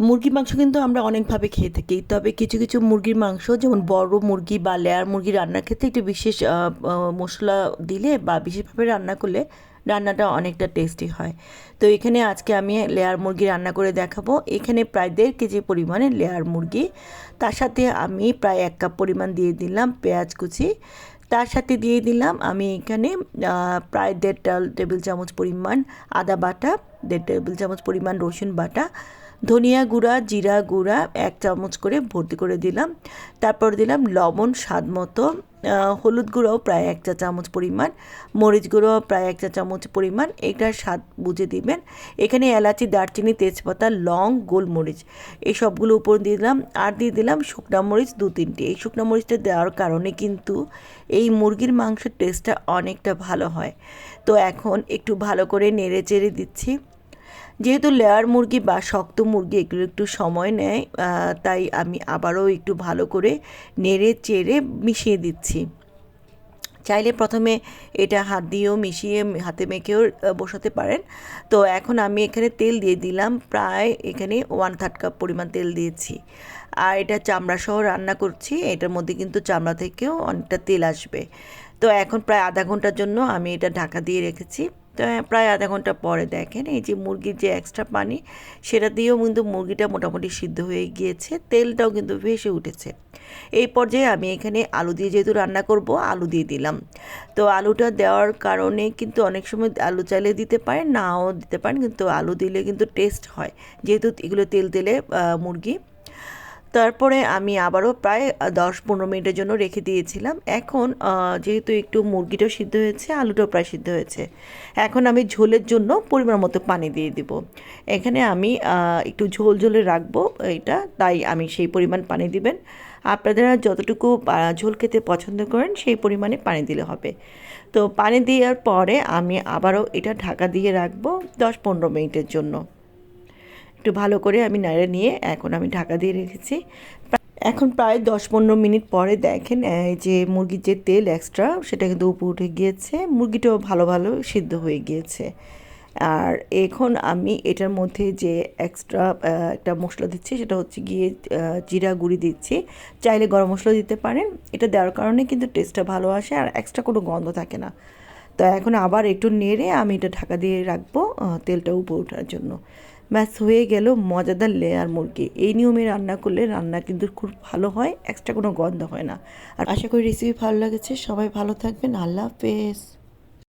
মুরগির মাংস কিন্তু আমরা অনেকভাবে খেয়ে থাকি, তবে কিছু কিছু মুরগির মাংস যেমন বড় মুরগি বা লেয়ার মুরগি রান্নার ক্ষেত্রে একটু বিশেষ মশলা দিলে বা বিশেষভাবে রান্না করলে রান্নাটা অনেকটা টেস্টি হয়। তো এখানে আজকে আমি লেয়ার মুরগি রান্না করে দেখাবো। এখানে প্রায় 1.5 কেজি পরিমাণে লেয়ার মুরগি, তার সাথে আমি প্রায় 1 কাপ পরিমাণ দিয়ে দিলাম পেঁয়াজ কুচি, তার সাথে দিয়ে দিলাম আমি এখানে প্রায় 1.5 টেবিল চামচ পরিমাণ আদা বাটা, 1.5 টেবিল চামচ পরিমাণ রসুন বাটা, ধনিয়া গুঁড়া, জিরা গুঁড়া 1 চামচ করে ভর্তি করে দিলাম। তারপর দিলাম লবণ স্বাদ মতো, হলুদ গুঁড়োও প্রায় 1 চা চামচ পরিমাণ, মরিচ গুঁড়োও প্রায় 1 চা চামচ পরিমাণ, এটার স্বাদ বুঝে দিবেন। এখানে এলাচি, দারচিনি, তেজপাতা, লং, গোলমরিচ এই সবগুলো উপর দিয়ে দিলাম। আর দিয়ে দিলাম শুকনা মরিচ 2-3টি। এই শুকনো মরিচটা দেওয়ার কারণে কিন্তু এই মুরগির মাংসের টেস্টটা অনেকটা ভালো হয়। তো এখন একটু ভালো করে নেড়ে চেড়ে দিচ্ছি। যেহেতু লেয়ার মুরগি বা শক্ত মুরগি এগুলো একটু সময় নেয়, তাই আমি আবারও একটু ভালো করে নেড়ে চেড়ে মিশিয়ে দিচ্ছি। চাইলে প্রথমে এটা হাত দিয়েও মিশিয়ে হাতে মেখেও বসাতে পারেন। তো এখন আমি এখানে তেল দিয়ে দিলাম, প্রায় এখানে 1/3 কাপ পরিমাণ তেল দিয়েছি। আর এটা চামড়া সহ রান্না করছি, এটার মধ্যে কিন্তু চামড়া থেকেও অনেকটা তেল আসবে। তো এখন প্রায় আধা ঘন্টার জন্য আমি এটা ঢাকা দিয়ে রেখেছি। তো প্রায় আধা ঘন্টা পরে দেখেন এই যে মুরগির যে এক্সট্রা পানি সেটা দিয়েও কিন্তু মুরগিটা মোটামুটি সিদ্ধ হয়ে গিয়েছে, তেলটাও কিন্তু ভেসে উঠেছে। এই পর্যায়ে আমি এখানে আলু দিয়ে যেহেতু রান্না করব আলু দিয়ে দিলাম। তো আলুটা দেওয়ার কারণে কিন্তু অনেক সময় আলু চাইলে দিতে পারেন, নাও দিতে পারেন, কিন্তু আলু দিলে কিন্তু টেস্ট হয়, যেহেতু এগুলো তেল তেলে মুরগি। তারপরে আমি আবারও প্রায় 10-15 মিনিটের জন্য রেখে দিয়েছিলাম। এখন যেহেতু একটু মুরগিটাও সিদ্ধ হয়েছে, আলুটাও প্রায় সিদ্ধ হয়েছে, এখন আমি ঝোলের জন্য পরিমাণ মতো পানি দিয়ে দিব। এখানে আমি একটু ঝোল ঝোলে রাখবো এটা, তাই আমি সেই পরিমাণ পানি দিবেন। আপনারা যতটুকু ঝোল খেতে পছন্দ করেন সেই পরিমাণে পানি দিলে হবে। তো পানি দেওয়ার পরে আমি আবারও এটা ঢাকা দিয়ে রাখবো 10-15 মিনিটের জন্য। একটু ভালো করে আমি নেড়ে নিয়ে এখন আমি ঢাকা দিয়ে রেখেছি। এখন প্রায় 10-15 মিনিট পরে দেখেন এই যে মুরগির যে তেল এক্সট্রা সেটা কিন্তু উপরে উঠে গিয়েছে, মুরগিটাও ভালো ভালো সিদ্ধ হয়ে গিয়েছে। আর এখন আমি এটার মধ্যে যে এক্সট্রা একটা মশলা দিচ্ছি সেটা হচ্ছে গিয়ে জিরা গুঁড়ি দিচ্ছি। চাইলে গরম মশলা দিতে পারেন, এটা দেওয়ার কারণে কিন্তু টেস্টটা ভালো আসে আর এক্সট্রা কোনো গন্ধ থাকে না। তো এখন আবার একটু নেড়ে আমি এটা ঢাকা দিয়ে রাখবো তেলটা উপরে ওঠার জন্য। ব্যাস হয়ে গেল মজাদার লেয়ার মুরগি। এই নিয়মে রান্না করলে রান্না কিন্তু খুব ভালো হয়, এক্সট্রা কোনো গন্ধ হয় না। আর আশা করি রেসিপি ভালো লেগেছে। সবাই ভালো থাকবেন। আল্লাহ হাফেজ।